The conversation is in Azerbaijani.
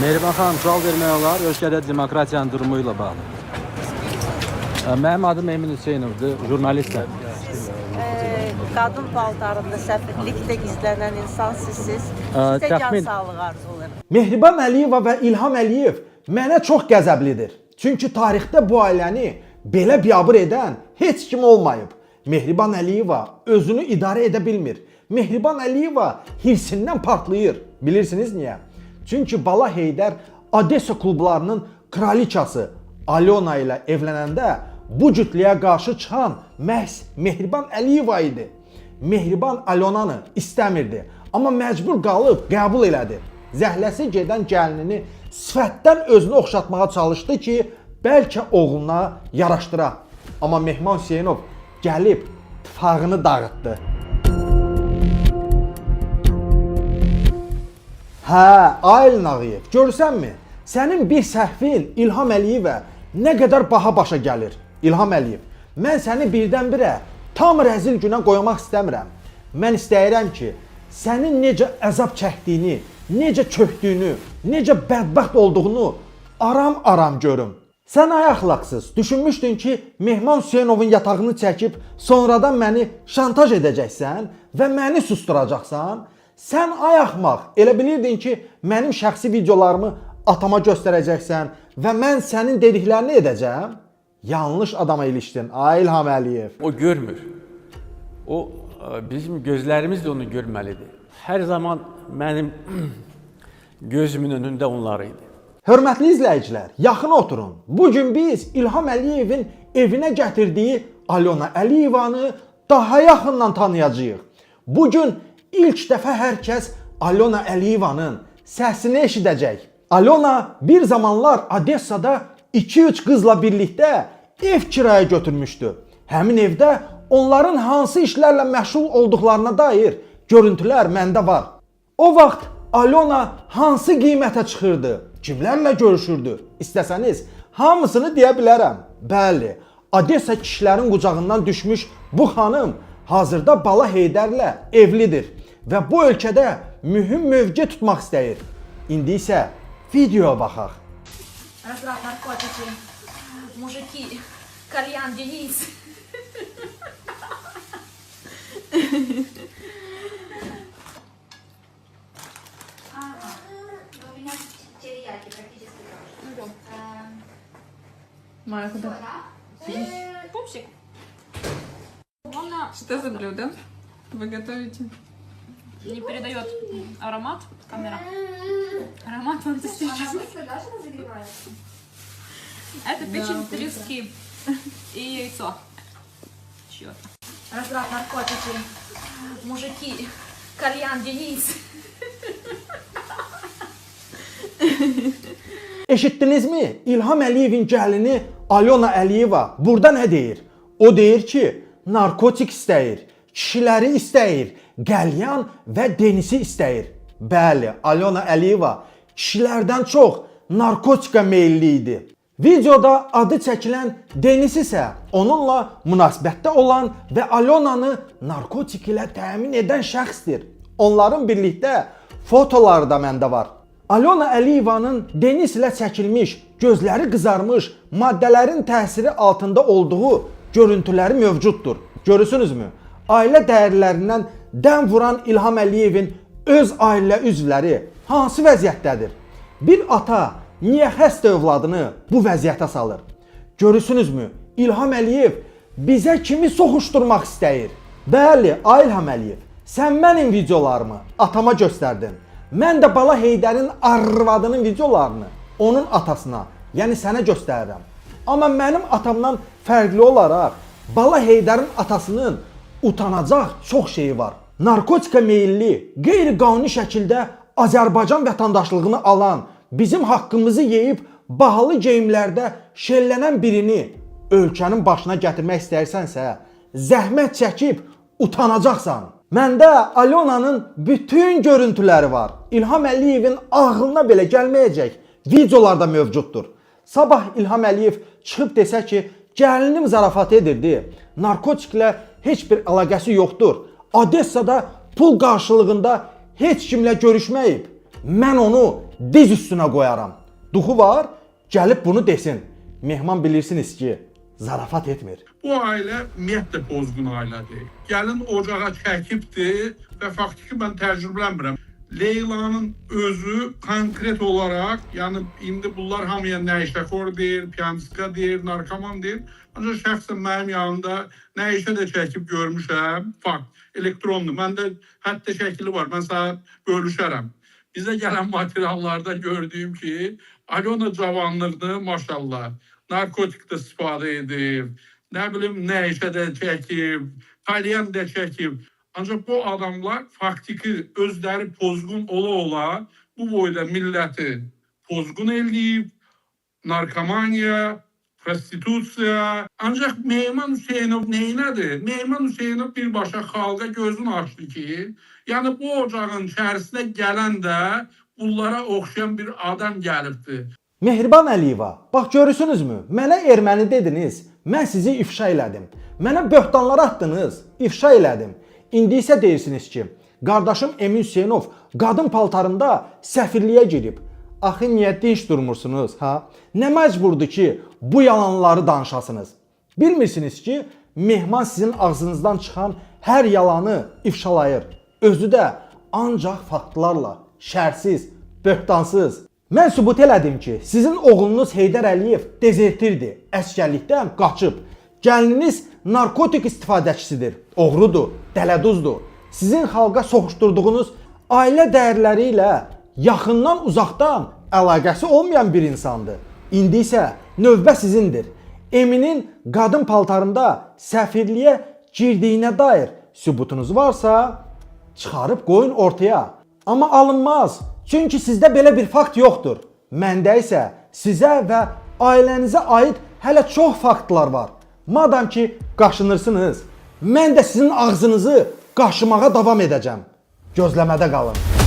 Mehriban xanım, sual vermək olar. Ölkədə demokratiyanın durumu ilə bağlı. Mənim adım Emin Hüseynovdur, jurnalistəm. Qadın paltarında səfirlikdə gizlənən insan sizsiz. Sizə can sağlığı arzu olurum. Mehriban Əliyeva və İlham Əliyev mənə çox qəzəblidir. Çünki tarixdə bu ailəni belə biabır edən heç kim olmayıb. Mehriban Əliyeva özünü idarə edə bilmir. Mehriban Əliyeva hirsindən partlayır. Bilirsiniz niyə? Çünki Bala Heydər Odessa klublarının kraliçası Alyona ilə evlənəndə bu cütlüyə qarşı çıxan məhz Mehriban Əliyeva idi. Mehriban Alyonanı istəmirdi, amma məcbur qalıb qəbul elədi. Zəhləsi gedən gəlinini sifətdən özünü oxşatmağa çalışdı ki, bəlkə oğluna yaraşdıra. Amma Mehman Hüseynov gəlib tıfağını dağıtdı. Hə, Aylin Ağayev, görsənmi? Sənin bir səhvin İlham Əliyevə nə qədər baha başa gəlir? İlham Əliyev, mən səni birdən-birə tam rəzil günə qoymaq istəmirəm. Mən istəyirəm ki, sənin necə əzab çəkdiyini, necə çökdüyünü, necə bədbəxt olduğunu aram-aram görüm. Sən ayaqlaqsız düşünmüşdün ki, Mehman Hüseynovun yatağını çəkib sonradan məni şantaj edəcəksən və məni susturacaqsan. Sən ayaxmaq elə bilirdin ki, mənim şəxsi videolarımı atama göstərəcəksən və mən sənin dediklərini edəcəm. Yanlış adama ilişdin, İlham Əliyev. O görmür. O bizim gözlərimiz də onu görməlidir. Hər zaman mənim gözümün önündə onlar idi. Hörmətli izləyicilər, yaxın oturun. Bugün biz İlham Əliyevin evinə gətirdiyi Alyona Əliyevanı daha yaxından tanıyacağıq. Bugün ilk dəfə hər kəs Alyona Əliyevanın səsini eşidəcək. Alyona bir zamanlar Odessada 2-3 qızla birlikdə ev kiraya götürmüşdü. Həmin evdə onların hansı işlərlə məşğul olduqlarına dair görüntülər məndə var. O vaxt Alyona hansı qiymətə çıxırdı, kimlərlə görüşürdü? İstəsəniz hamısını deyə bilərəm. Bəli, Odessa kişilərin qucağından düşmüş bu xanım hazırda Bala Heydərlə evlidir və bu ölkədə mühüm mövqe tutmaq istəyir. İndi isə videoya baxaq. Разраб наркотики, мужики, кальян, Денис. У меня терияки практически тоже. Майя, куда? Пупсик. Что за блюдо вы готовите? Не передает аромат камера. Аромат фантастический. Да. Это печень трески и яйцо. Чё-то. Разраб наркотики, мужики, кальян, Денис. Eşitdinizmi? İlham Əliyevin gəlini Alyona Əliyeva burada nə deyir? O deyir ki, narkotik istəyir, kişiləri istəyir, qəlyan və Denisi istəyir. Bəli, Alyona Əliyeva kişilərdən çox narkotika meyilli idi. Videoda adı çəkilən Denis isə onunla münasibətdə olan və Alyonanı narkotik ilə təmin edən şəxsdir. Onların birlikdə fotoları da məndə var. Alyona Əliyevanın Denis ilə çəkilmiş, gözləri qızarmış, maddələrin təsiri altında olduğu görüntüləri mövcuddur. Görürsünüzmü? Ailə dəyərlərindən dəm vuran İlham Əliyevin öz ailə üzvləri hansı vəziyyətdədir? Bir ata niyə xəstə övladını bu vəziyyətə salır? Görürsünüzmü? İlham Əliyev bizə kimi soxuşdurmaq istəyir? Bəli, İlham Əliyev, sən mənim videolarımı atama göstərdin. Mən də Bala Heydərin arvadının videolarını onun atasına, yəni sənə göstərirəm. Amma mənim atamdan fərqli olaraq Bala Heydərin atasının utanacaq çox şeyi var. Narkotika meyilli, qeyri-qanuni şəkildə Azərbaycan vətəndaşlığını alan, bizim haqqımızı yeyib bahalı geyimlərdə şəllənən birini ölkənin başına gətirmək istəyirsənsə, zəhmət çəkib utanacaqsan. Məndə Alyonanın bütün görüntüləri var. İlham Əliyevin ağlına belə gəlməyəcək videolarda mövcuddur. Sabah İlham Əliyev çıxıb desə ki, gəlinim zarafat edirdi, narkotiklə heç bir əlaqəsi yoxdur. Odessada pul qarşılığında heç kimlə görüşməyib. Mən onu diz üstünə qoyaram. Duxu var, gəlib bunu desin. Mehman bilirsiniz ki, zarafat etmir. Bu ailə ümumiyyətlə pozğun ailədir. Gəlin ocağa çəkibdir və faktiki mən təcrübələnmirəm. Leylanın özü konkret olaraq, yəni indi bunlar hamıya nəşəxor deyir, piyanska deyir, narkoman deyir. Ancaq şəxsən mənim yanımda nəşə də çəkib görmüşəm. Fakt, elektronlu. Məndə hətta şəkili var. Mən sənə bölüşərəm. Bizə gələn materiallarda gördüyüm ki, Alyona cavanlığını maşallah narkotikdə istifadə edib, nə bilim nəşə də çəkib, kalyan da çəkib. Ancaq bu adamlar faktiki özləri pozğun ola-ola bu boyda milləti pozğun eləyib, narkomaniya, prostitusiya. Ancaq Mehman Hüseynov neynədir? Mehman Hüseynov birbaşa xalqa gözünü açdı ki, yəni bu ocağın içərisinə gələn də bunlara oxşayan bir adam gəlibdir. Mehriban Əliyeva, bax görürsünüzmü? Mənə erməni dediniz, mən sizi ifşa elədim. Mənə böhtanlar atdınız, ifşa elədim. İndi isə deyirsiniz ki, qardaşım Emin Hüseynov qadın paltarında səfirliyə girib. Axı niyə dinç durmursunuz, ha? Nə məcburdur ki, bu yalanları danışasınız? Bilmirsiniz ki, Mehman sizin ağzınızdan çıxan hər yalanı ifşalayır. Özü də ancaq faktlarla, şərsiz, böhtansız. Mən sübut elədim ki, sizin oğlunuz Heydər Əliyev dezertirdir, əskərlikdən qaçıb. Gəlininiz narkotik istifadəçisidir, oğrudur, dələduzdur. Sizin xalqa soxuşturduğunuz ailə dəyərləri ilə yaxından, uzaqdan əlaqəsi olmayan bir insandır. İndi isə növbə sizindir. Eminin qadın paltarında səfirliyə girdiyinə dair sübutunuz varsa, çıxarıb qoyun ortaya. Amma alınmaz, çünki sizdə belə bir fakt yoxdur. Məndə isə sizə və ailənizə aid hələ çox faktlar var. Madam ki, qaşınırsınız, mən də sizin ağzınızı qaşımağa davam edəcəm. Gözləmədə qalın.